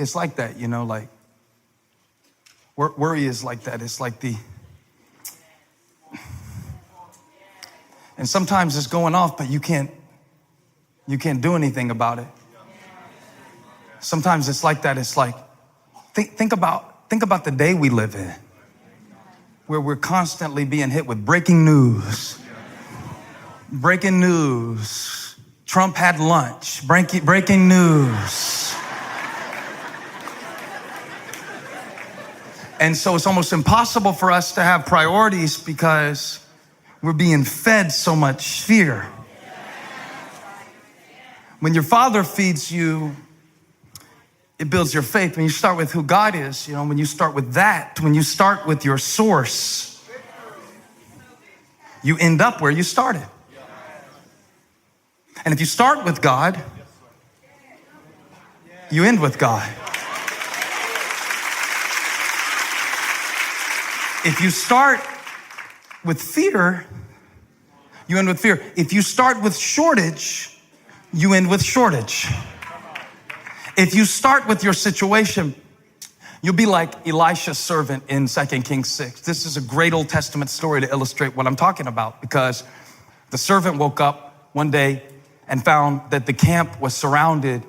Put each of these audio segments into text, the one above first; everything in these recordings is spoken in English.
it's like that, like worry is like that. It's like and sometimes it's going off, but you can't do anything about it. Sometimes it's like that. It's like, think about the day we live in, where we're constantly being hit with breaking news. Breaking news. Trump had lunch. Breaking news. And so it's almost impossible for us to have priorities because we're being fed so much fear. When your Father feeds you, it builds your faith. When you start with who God is, when you start with that, when you start with your source, you end up where you started. And if you start with God, you end with God. If you start with fear, you end with fear. If you start with shortage, you end with shortage. If you start with your situation, you'll be like Elisha's servant in 2 Kings 6. This is a great Old Testament story to illustrate what I'm talking about, because the servant woke up one day and found that the camp was surrounded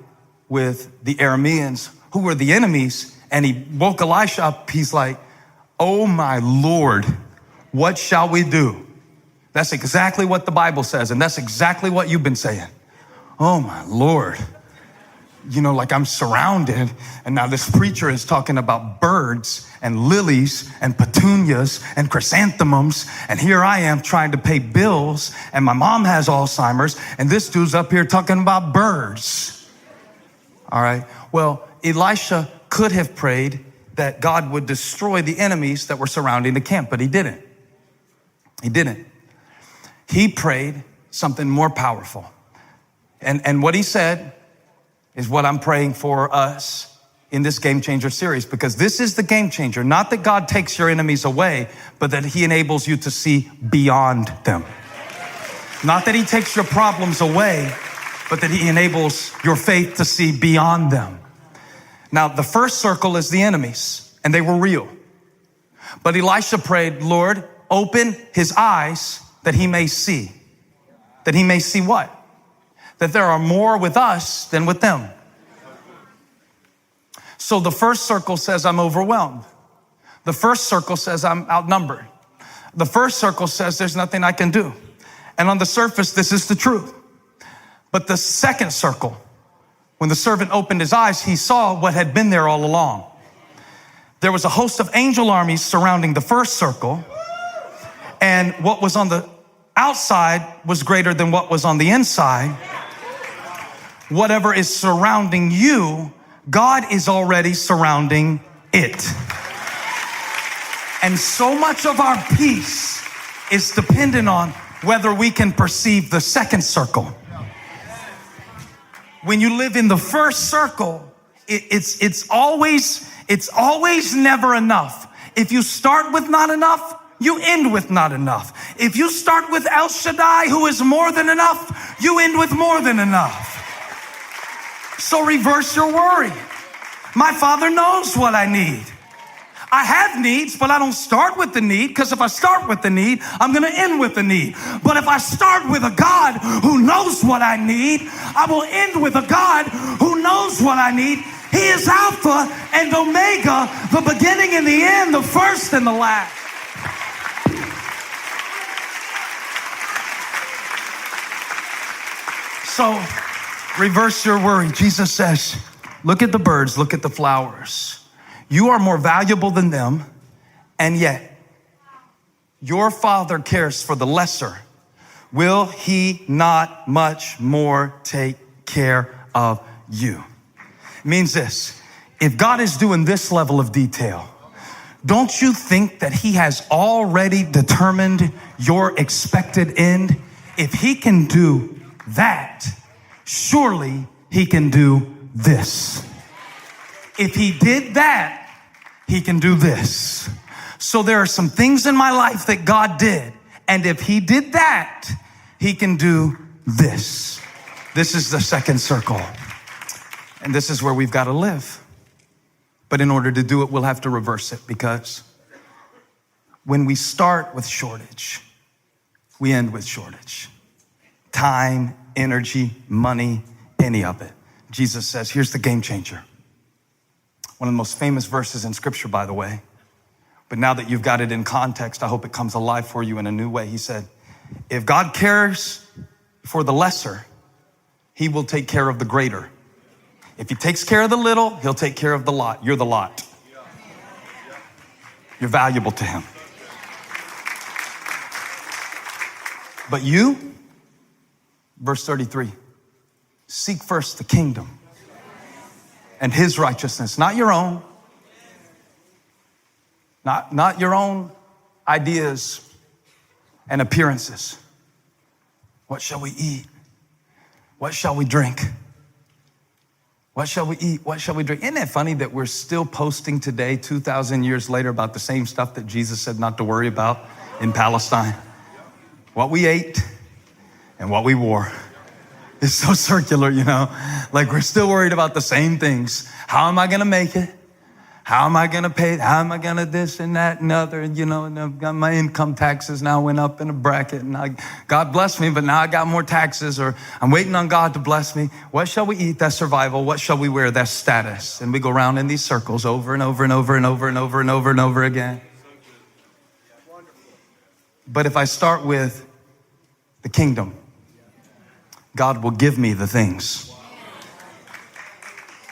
with the Arameans, who were the enemies. And he woke Elisha up. He's like, "Oh my Lord, what shall we do?" That's exactly what the Bible says. And that's exactly what you've been saying. Oh my Lord. Like I'm surrounded. And now this preacher is talking about birds and lilies and petunias and chrysanthemums. And here I am trying to pay bills. And my mom has Alzheimer's. And this dude's up here talking about birds. All right. Well, Elisha could have prayed that God would destroy the enemies that were surrounding the camp, but he didn't. He didn't. He prayed something more powerful. And what he said is what I'm praying for us in this Game Changer series, because this is the game changer. Not that God takes your enemies away, but that he enables you to see beyond them. Not that he takes your problems away, but that he enables your faith to see beyond them. Now, the first circle is the enemies, and they were real. But Elisha prayed, "Lord, open his eyes that he may see." That he may see what? That there are more with us than with them. So the first circle says I'm overwhelmed. The first circle says I'm outnumbered. The first circle says there's nothing I can do. And on the surface, this is the truth. But the second circle, when the servant opened his eyes, he saw what had been there all along. There was a host of angel armies surrounding the first circle, and what was on the outside was greater than what was on the inside. Whatever is surrounding you, God is already surrounding it. And so much of our peace is dependent on whether we can perceive the second circle. When you live in the first circle, it's always never enough. If you start with not enough, you end with not enough. If you start with El Shaddai, who is more than enough, you end with more than enough. So reverse your worry. My Father knows what I need. I have needs, but I don't start with the need, because if I start with the need, I'm going to end with the need. But if I start with a God who knows what I need, I will end with a God who knows what I need. He is Alpha and Omega, the beginning and the end, the first and the last. So reverse your worry. Jesus says, look at the birds, look at the flowers. You are more valuable than them, and yet your Father cares for the lesser. Will he not much more take care of you? It means this: if God is doing this level of detail, don't you think that he has already determined your expected end? If he can do that, surely he can do this. If he did that, he can do this. So there are some things in my life that God did, and if he did that, he can do this. This is the second circle, and this is where we've got to live. But in order to do it, we'll have to reverse it, because when we start with shortage, we end with shortage. Time, energy, money, any of it. Jesus says, here's the game changer. One of the most famous verses in Scripture, by the way. But now that you've got it in context, I hope it comes alive for you in a new way. He said, if God cares for the lesser, he will take care of the greater. If he takes care of the little, he'll take care of the lot. You're the lot. You're valuable to him. But you, verse 33, seek first the kingdom and his righteousness, not your own, not your own ideas and appearances. What shall we eat? What shall we drink? What shall we eat? What shall we drink? Isn't it funny that we're still posting today, 2,000 years later, about the same stuff that Jesus said not to worry about in Palestine? What we ate and what we wore. It's so circular, you know? Like, we're still worried about the same things. How am I going to make it? How am I going to pay? How am I going to this and that and other? And, you know, and I've got my income taxes now went up in a bracket, and God bless me, but now I got more taxes, or I'm waiting on God to bless me. What shall we eat? That's survival. What shall we wear? That's status. And we go around in these circles over and over and over and over and over and over and over again. But if I start with the kingdom, God will give me the things.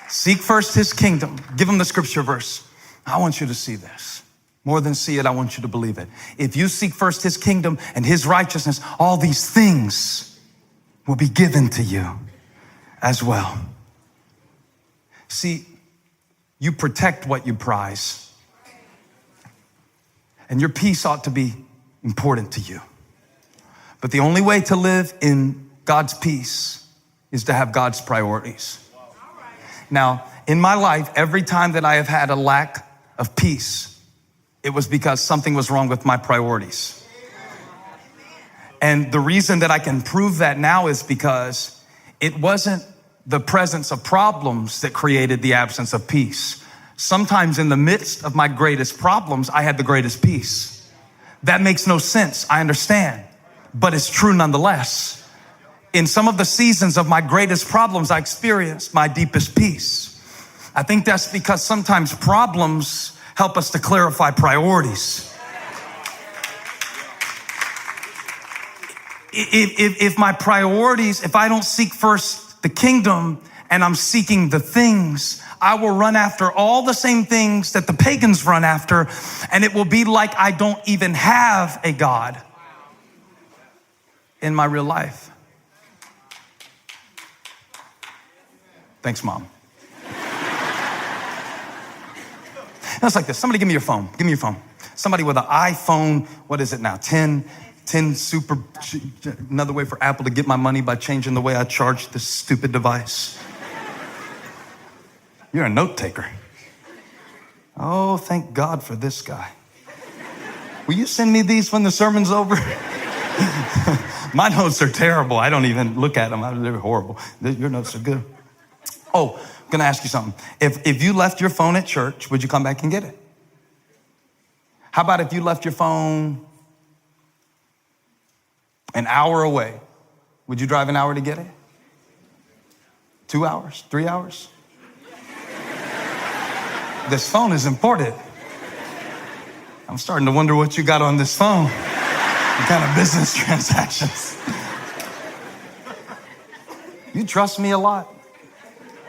Seek first his kingdom. Give him the scripture verse. I want you to see this. More than see it, I want you to believe it. If you seek first his kingdom and his righteousness, all these things will be given to you as well. See, you protect what you prize. And your peace ought to be important to you. But the only way to live in God's peace is to have God's priorities. Now, in my life, every time that I have had a lack of peace, it was because something was wrong with my priorities. And the reason that I can prove that now is because it wasn't the presence of problems that created the absence of peace. Sometimes in the midst of my greatest problems, I had the greatest peace. That makes no sense, I understand, but it's true nonetheless. In some of the seasons of my greatest problems, I experienced my deepest peace. I think that's because sometimes problems help us to clarify priorities. If my priorities, if I don't seek first the kingdom and I'm seeking the things, I will run after all the same things that the pagans run after, and it will be like I don't even have a God in my real life. Thanks, Mom. It's like this. Somebody give me your phone. Give me your phone. Somebody with an iPhone, what is it now? 10 super, another way for Apple to get my money by changing the way I charge this stupid device. You're a note taker. Oh, thank God for this guy. Will you send me these when the sermon's over? My notes are terrible. I don't even look at them. They're horrible. Your notes are good. Oh, I'm going to ask you something. If you left your phone at church, would you come back and get it? How about if you left your phone an hour away? Would you drive an hour to get it? 2 hours? 3 hours? This phone is important. I'm starting to wonder what you got on this phone. What kind of business transactions? You trust me a lot.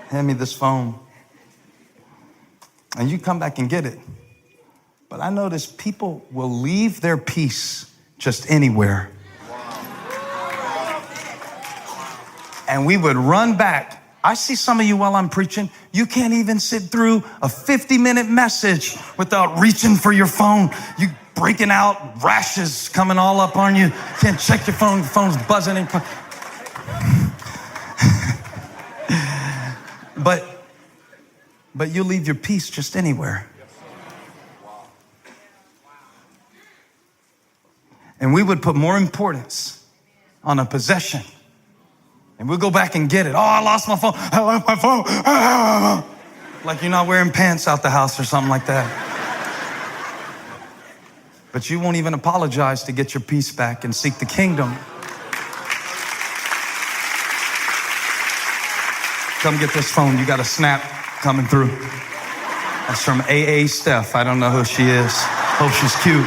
Hand me this phone. And you come back and get it. But I notice people will leave their peace just anywhere. And we would run back. I see some of you while I'm preaching, you can't even sit through a 50-minute message without reaching for your phone. You breaking out, rashes coming all up on you. Can't check your phone, the phone's buzzing. But you leave your peace just anywhere. And we would put more importance on a possession. And we'll go back and get it. Oh, I lost my phone. I lost my phone. Like you're not wearing pants out the house or something like that. But you won't even apologize to get your peace back and seek the kingdom. Come get this phone. You got a snap coming through. That's from AA Steph. I don't know who she is. Hope she's cute.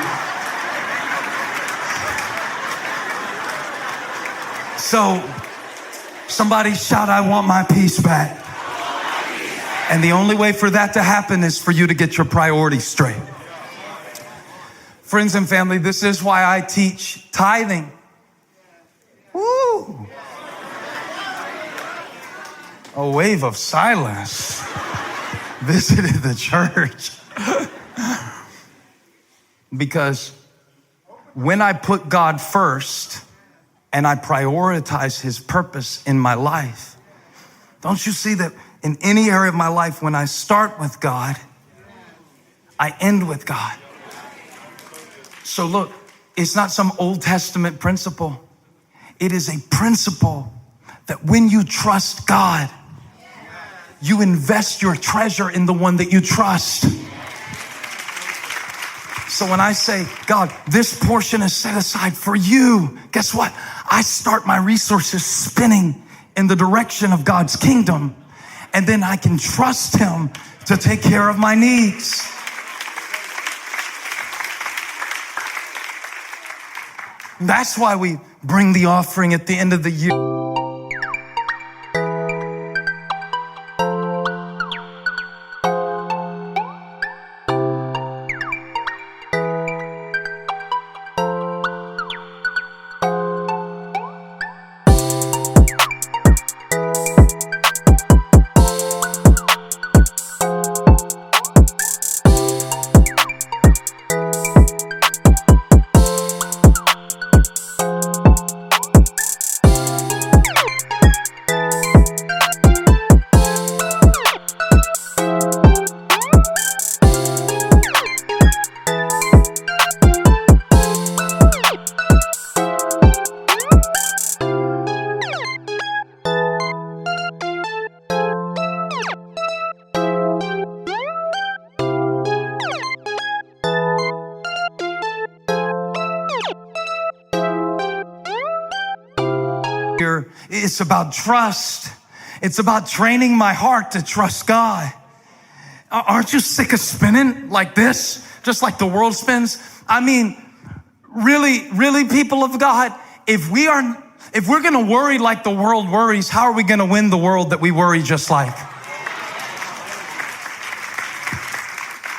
So somebody shout, I want my peace back. And the only way for that to happen is for you to get your priorities straight. Friends and family, this is why I teach tithing. Woo! A wave of silence visited the church. Because when I put God first and I prioritize his purpose in my life, don't you see that in any area of my life, when I start with God, I end with God. So look, it's not some Old Testament principle. It is a principle that when you trust God, you invest your treasure in the one that you trust. So when I say, God, this portion is set aside for you, guess what? I start my resources spinning in the direction of God's kingdom, and then I can trust him to take care of my needs. That's why we bring the offering at the end of the year. It's about trust. It's about training my heart to trust God. Aren't you sick of spinning like this? Just like the world spins? I mean, really, people of God, if we're going to worry like the world worries, how are we going to win the world that we worry just like?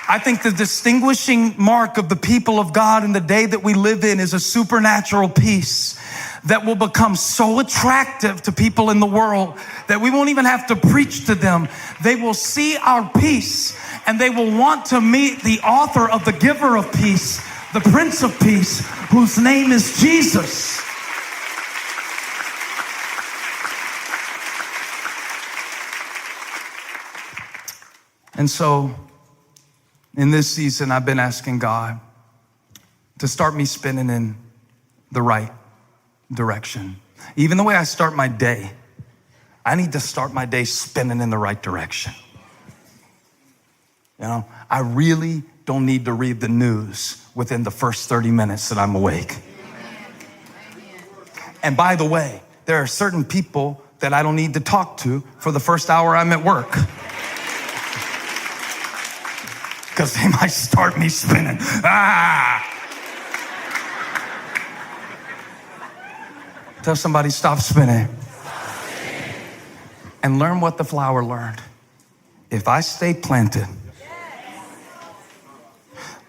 I think the distinguishing mark of the people of God in the day that we live in is a supernatural peace that will become so attractive to people in the world that we won't even have to preach to them. They will see our peace and they will want to meet the author of the giver of peace, the Prince of Peace, whose name is Jesus. And so in this season, I've been asking God to start me spinning in the right direction. Even the way I start my day, I need to start my day spinning in the right direction. You know, I really don't need to read the news within the first 30 minutes that I'm awake. And by the way, there are certain people that I don't need to talk to for the first hour I'm at work, because they might start me spinning. Tell somebody, stop spinning. And learn what the flower learned. If I stay planted,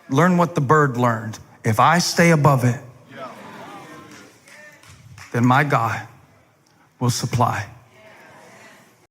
learn what the bird learned. If I stay above it, then my God will supply